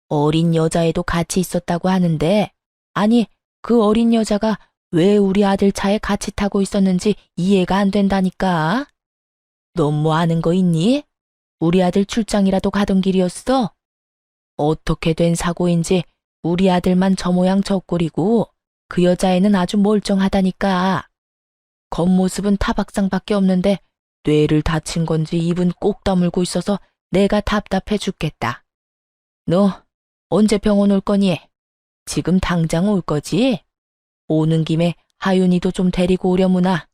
어린 여자애도 같이 있었다고 하는데 아니 그 어린 여자가 왜 우리 아들 차에 같이 타고 있었는지 이해가 안 된다니까. 넌 뭐 아는 거 있니? 우리 아들 출장이라도 가던 길이었어? 어떻게 된 사고인지 우리 아들만 저 모양 저 꼴이고 그 여자애는 아주 멀쩡하다니까. 겉모습은 타박상밖에 없는데 뇌를 다친 건지 입은 꼭 다물고 있어서 내가 답답해 죽겠다. 너 언제 병원 올 거니? 지금 당장 올 거지? 오는 김에 하윤이도 좀 데리고 오려무나.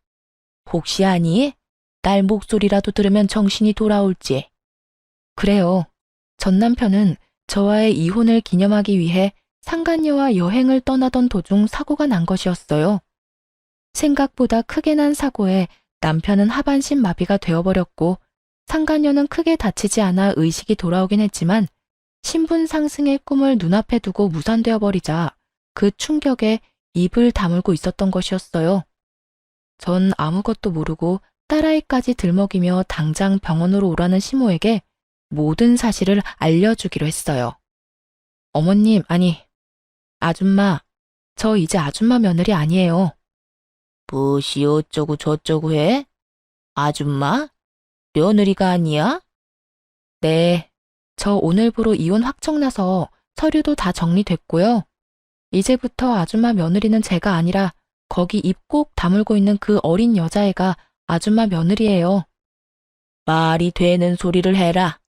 혹시 아니? 딸 목소리라도 들으면 정신이 돌아올지. 그래요. 전 남편은 저와의 이혼을 기념하기 위해 상간녀와 여행을 떠나던 도중 사고가 난 것이었어요. 생각보다 크게 난 사고에 남편은 하반신 마비가 되어버렸고 상간녀는 크게 다치지 않아 의식이 돌아오긴 했지만 신분 상승의 꿈을 눈앞에 두고 무산되어 버리자 그 충격에 입을 다물고 있었던 것이었어요. 전 아무것도 모르고 딸아이까지 들먹이며 당장 병원으로 오라는 시모에게 모든 사실을 알려주기로 했어요. 어머님, 아니, 아줌마, 저 이제 아줌마 며느리 아니에요. 무엇이 어쩌고 저쩌고 해? 아줌마? 며느리가 아니야? 네, 저 오늘부로 이혼 확정나서 서류도 다 정리됐고요. 이제부터 아줌마 며느리는 제가 아니라 거기 입 꼭 다물고 있는 그 어린 여자애가 아줌마 며느리예요. 말이 되는 소리를 해라.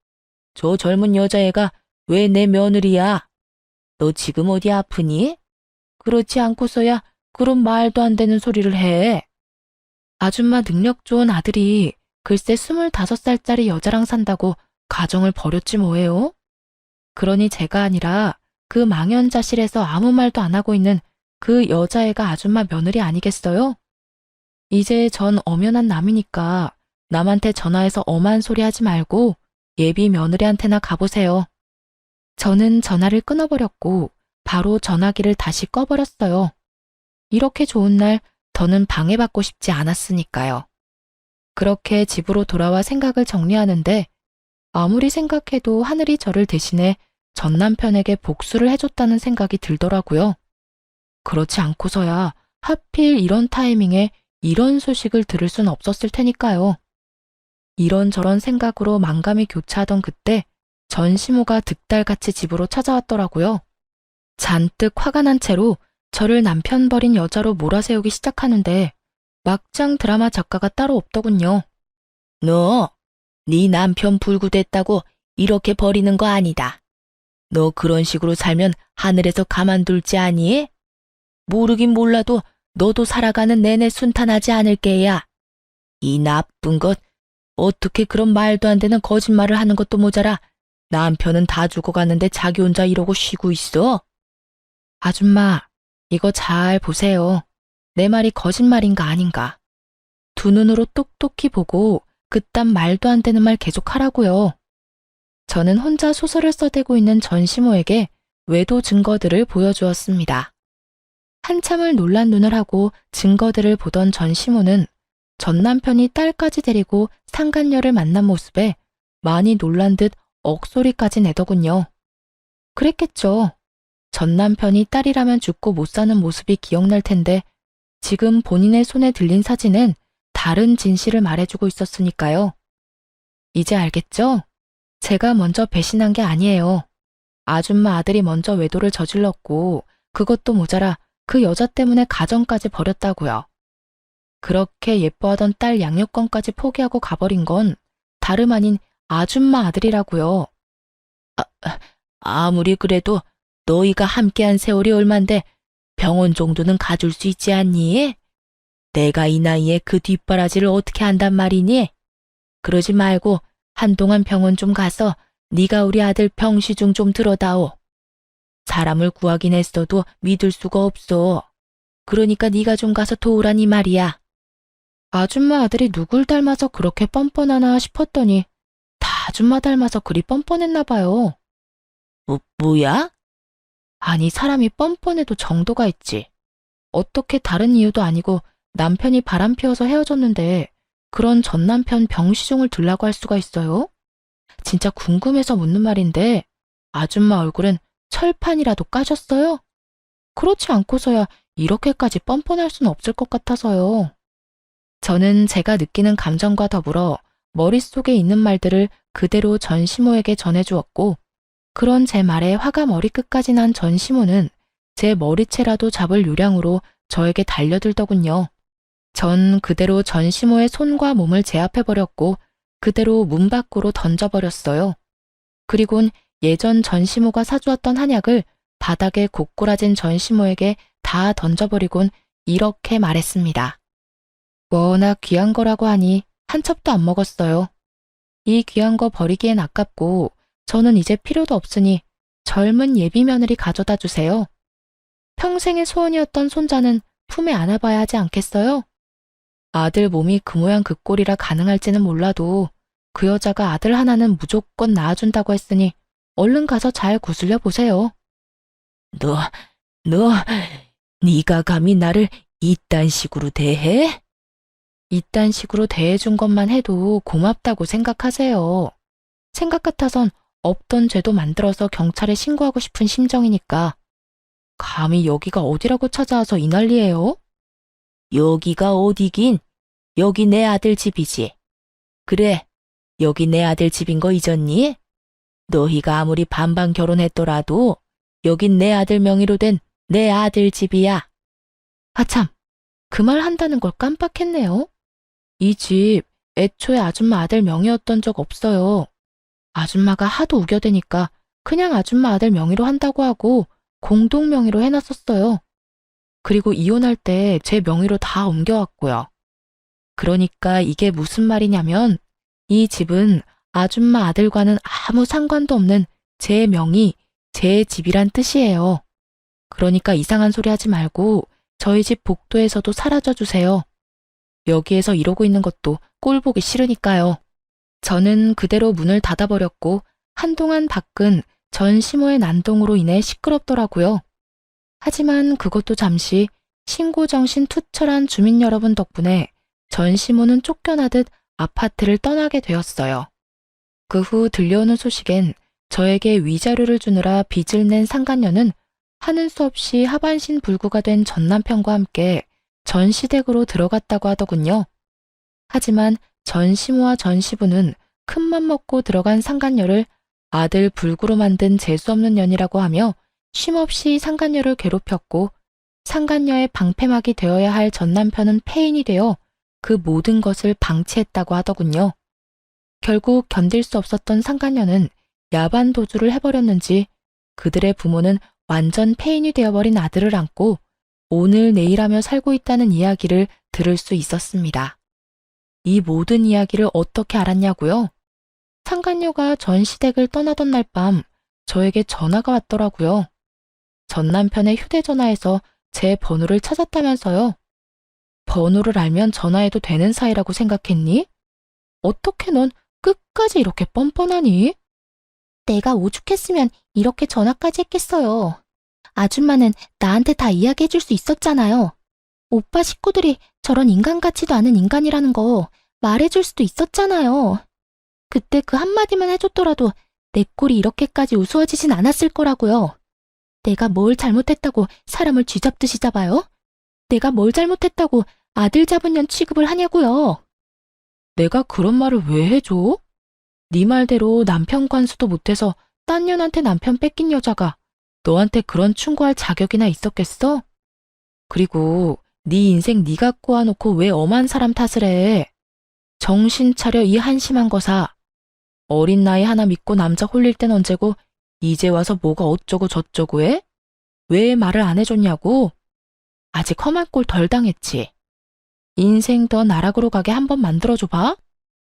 저 젊은 여자애가 왜 내 며느리야? 너 지금 어디 아프니? 그렇지 않고서야 그런 말도 안 되는 소리를 해. 아줌마 능력 좋은 아들이 글쎄 25살짜리 여자랑 산다고 가정을 버렸지 뭐예요? 그러니 제가 아니라 그 망연자실에서 아무 말도 안 하고 있는 그 여자애가 아줌마 며느리 아니겠어요? 이제 전 엄연한 남이니까 남한테 전화해서 엄한 소리 하지 말고 예비 며느리한테나 가보세요. 저는 전화를 끊어버렸고 바로 전화기를 다시 꺼버렸어요. 이렇게 좋은 날 더는 방해받고 싶지 않았으니까요. 그렇게 집으로 돌아와 생각을 정리하는데 아무리 생각해도 하늘이 저를 대신해 전 남편에게 복수를 해줬다는 생각이 들더라고요. 그렇지 않고서야 하필 이런 타이밍에 이런 소식을 들을 순 없었을 테니까요. 이런저런 생각으로 만감이 교차하던 그때 전시모가 득달같이 집으로 찾아왔더라고요. 잔뜩 화가 난 채로 저를 남편 버린 여자로 몰아세우기 시작하는데 막장 드라마 작가가 따로 없더군요. 네 남편 불구됐다고 이렇게 버리는 거 아니다. 너 그런 식으로 살면 하늘에서 가만둘지 아니? 모르긴 몰라도 너도 살아가는 내내 순탄하지 않을 게야. 이 나쁜 것, 어떻게 그런 말도 안 되는 거짓말을 하는 것도 모자라 남편은 다 죽어가는데 자기 혼자 이러고 쉬고 있어? 아줌마, 이거 잘 보세요. 내 말이 거짓말인가 아닌가. 두 눈으로 똑똑히 보고 그딴 말도 안 되는 말 계속 하라고요. 저는 혼자 소설을 써대고 있는 전시모에게 외도 증거들을 보여주었습니다. 한참을 놀란 눈을 하고 증거들을 보던 전시모는 전 남편이 딸까지 데리고 상간녀를 만난 모습에 많이 놀란 듯 억소리까지 내더군요. 그랬겠죠. 전 남편이 딸이라면 죽고 못 사는 모습이 기억날 텐데 지금 본인의 손에 들린 사진은 다른 진실을 말해주고 있었으니까요. 이제 알겠죠? 제가 먼저 배신한 게 아니에요. 아줌마 아들이 먼저 외도를 저질렀고 그것도 모자라 그 여자 때문에 가정까지 버렸다고요. 그렇게 예뻐하던 딸 양육권까지 포기하고 가버린 건 다름 아닌 아줌마 아들이라고요. 아무리 그래도 너희가 함께한 세월이 얼만데 병원 정도는 가줄 수 있지 않니? 내가 이 나이에 그 뒷바라지를 어떻게 한단 말이니? 그러지 말고 한동안 병원 좀 가서 네가 우리 아들 병시중 좀 들어다오. 사람을 구하긴 했어도 믿을 수가 없어. 그러니까 네가 좀 가서 도우라니 말이야. 아줌마 아들이 누굴 닮아서 그렇게 뻔뻔하나 싶었더니 다 아줌마 닮아서 그리 뻔뻔했나 봐요. 뭐야? 아니 사람이 뻔뻔해도 정도가 있지. 어떻게 다른 이유도 아니고 남편이 바람 피워서 헤어졌는데 그런 전 남편 병시종을 들라고 할 수가 있어요? 진짜 궁금해서 묻는 말인데 아줌마 얼굴은 철판이라도 까셨어요? 그렇지 않고서야 이렇게까지 뻔뻔할 수는 없을 것 같아서요. 저는 제가 느끼는 감정과 더불어 머릿속에 있는 말들을 그대로 전시모에게 전해주었고 그런 제 말에 화가 머리끝까지 난 전시모는 제 머리채라도 잡을 요량으로 저에게 달려들더군요. 전 그대로 전시모의 손과 몸을 제압해버렸고 그대로 문 밖으로 던져버렸어요. 그리곤 예전 전시모가 사주었던 한약을 바닥에 고꾸라진 전시모에게 다 던져버리곤 이렇게 말했습니다. 워낙 귀한 거라고 하니 한 첩도 안 먹었어요. 이 귀한 거 버리기엔 아깝고 저는 이제 필요도 없으니 젊은 예비 며느리 가져다 주세요. 평생의 소원이었던 손자는 품에 안아봐야 하지 않겠어요? 아들 몸이 그 모양 그 꼴이라 가능할지는 몰라도 그 여자가 아들 하나는 무조건 낳아준다고 했으니 얼른 가서 잘 구슬려 보세요. 너, 네가 감히 나를 이딴 식으로 대해? 이딴 식으로 대해준 것만 해도 고맙다고 생각하세요. 생각 같아선 없던 죄도 만들어서 경찰에 신고하고 싶은 심정이니까. 감히 여기가 어디라고 찾아와서 이 난리예요? 여기가 어디긴? 여기 내 아들 집이지. 그래, 여기 내 아들 집인 거 잊었니? 너희가 아무리 반반 결혼했더라도 여긴 내 아들 명의로 된 내 아들 집이야. 아참, 그 말 한다는 걸 깜빡했네요. 이 집 애초에 아줌마 아들 명의였던 적 없어요. 아줌마가 하도 우겨대니까 그냥 아줌마 아들 명의로 한다고 하고 공동 명의로 해놨었어요. 그리고 이혼할 때 제 명의로 다 옮겨왔고요. 그러니까 이게 무슨 말이냐면 이 집은 아줌마 아들과는 아무 상관도 없는 제 명의, 제 집이란 뜻이에요. 그러니까 이상한 소리 하지 말고 저희 집 복도에서도 사라져 주세요. 여기에서 이러고 있는 것도 꼴 보기 싫으니까요. 저는 그대로 문을 닫아버렸고 한동안 밖은 전 시모의 난동으로 인해 시끄럽더라고요. 하지만 그것도 잠시 신고정신 투철한 주민 여러분 덕분에 전 시모는 쫓겨나듯 아파트를 떠나게 되었어요. 그 후 들려오는 소식엔 저에게 위자료를 주느라 빚을 낸 상간녀는 하는 수 없이 하반신 불구가 된 전 남편과 함께 전 시댁으로 들어갔다고 하더군요. 하지만 전 시모와 전 시부는 큰맘 먹고 들어간 상간녀를 아들 불구로 만든 재수없는 년이라고 하며 쉼없이 상간녀를 괴롭혔고 상간녀의 방패막이 되어야 할 전 남편은 폐인이 되어 그 모든 것을 방치했다고 하더군요. 결국 견딜 수 없었던 상간녀는 야반 도주를 해버렸는지 그들의 부모는 완전 폐인이 되어버린 아들을 안고 오늘 내일 하며 살고 있다는 이야기를 들을 수 있었습니다. 이 모든 이야기를 어떻게 알았냐고요? 상간녀가 전 시댁을 떠나던 날 밤 저에게 전화가 왔더라고요. 전 남편의 휴대전화에서 제 번호를 찾았다면서요. 번호를 알면 전화해도 되는 사이라고 생각했니? 어떻게 넌 끝까지 이렇게 뻔뻔하니? 내가 오죽했으면 이렇게 전화까지 했겠어요. 아줌마는 나한테 다 이야기해줄 수 있었잖아요. 오빠 식구들이 저런 인간 같지도 않은 인간이라는 거 말해줄 수도 있었잖아요. 그때 그 한마디만 해줬더라도 내 꼴이 이렇게까지 우스워지진 않았을 거라고요. 내가 뭘 잘못했다고 사람을 쥐잡듯이 잡아요? 내가 뭘 잘못했다고 아들 잡은 년 취급을 하냐고요. 내가 그런 말을 왜 해줘? 네 말대로 남편 관수도 못해서 딴 년한테 남편 뺏긴 여자가 너한테 그런 충고할 자격이나 있었겠어? 그리고 네 인생 네가 꼬아놓고 왜 엄한 사람 탓을 해? 정신 차려 이 한심한 거사. 어린 나이 하나 믿고 남자 홀릴 땐 언제고 이제 와서 뭐가 어쩌고 저쩌고 해? 왜 말을 안 해줬냐고? 아직 험한 꼴 덜 당했지. 인생 더 나락으로 가게 한번 만들어줘봐.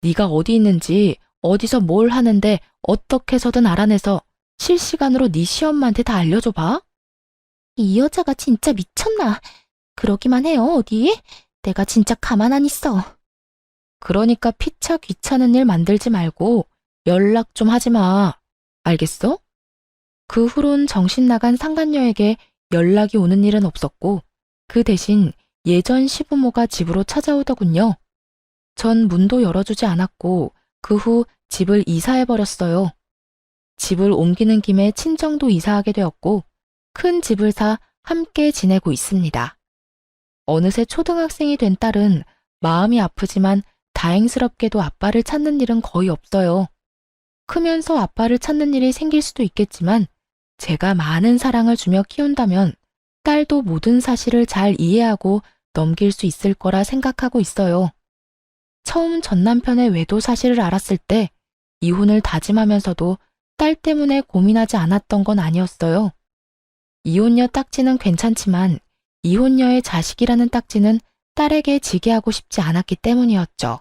네가 어디 있는지 어디서 뭘 하는데 어떻게 해서든 알아내서 실시간으로 네 시엄마한테 다 알려줘봐. 이 여자가 진짜 미쳤나? 그러기만 해요, 어디? 내가 진짜 가만 안 있어. 그러니까 피차 귀찮은 일 만들지 말고 연락 좀 하지 마. 알겠어? 그 후론 정신 나간 상간녀에게 연락이 오는 일은 없었고 그 대신 예전 시부모가 집으로 찾아오더군요. 전 문도 열어주지 않았고 그 후 집을 이사해버렸어요. 집을 옮기는 김에 친정도 이사하게 되었고 큰 집을 사 함께 지내고 있습니다. 어느새 초등학생이 된 딸은 마음이 아프지만 다행스럽게도 아빠를 찾는 일은 거의 없어요. 크면서 아빠를 찾는 일이 생길 수도 있겠지만 제가 많은 사랑을 주며 키운다면 딸도 모든 사실을 잘 이해하고 넘길 수 있을 거라 생각하고 있어요. 처음 전 남편의 외도 사실을 알았을 때 이혼을 다짐하면서도 딸 때문에 고민하지 않았던 건 아니었어요. 이혼녀 딱지는 괜찮지만 이혼녀의 자식이라는 딱지는 딸에게 지게 하고 싶지 않았기 때문이었죠.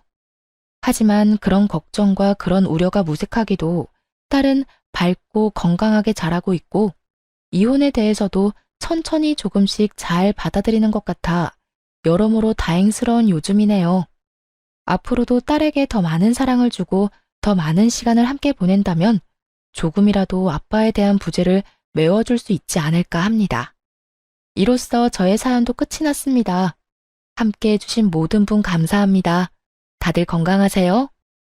하지만 그런 걱정과 그런 우려가 무색하기도 딸은 밝고 건강하게 자라고 있고 이혼에 대해서도 천천히 조금씩 잘 받아들이는 것 같아 여러모로 다행스러운 요즘이네요. 앞으로도 딸에게 더 많은 사랑을 주고 더 많은 시간을 함께 보낸다면 조금이라도 아빠에 대한 부재를 메워줄 수 있지 않을까 합니다. 이로써 저의 사연도 끝이 났습니다. 함께 해주신 모든 분 감사합니다. 다들 건강하세요.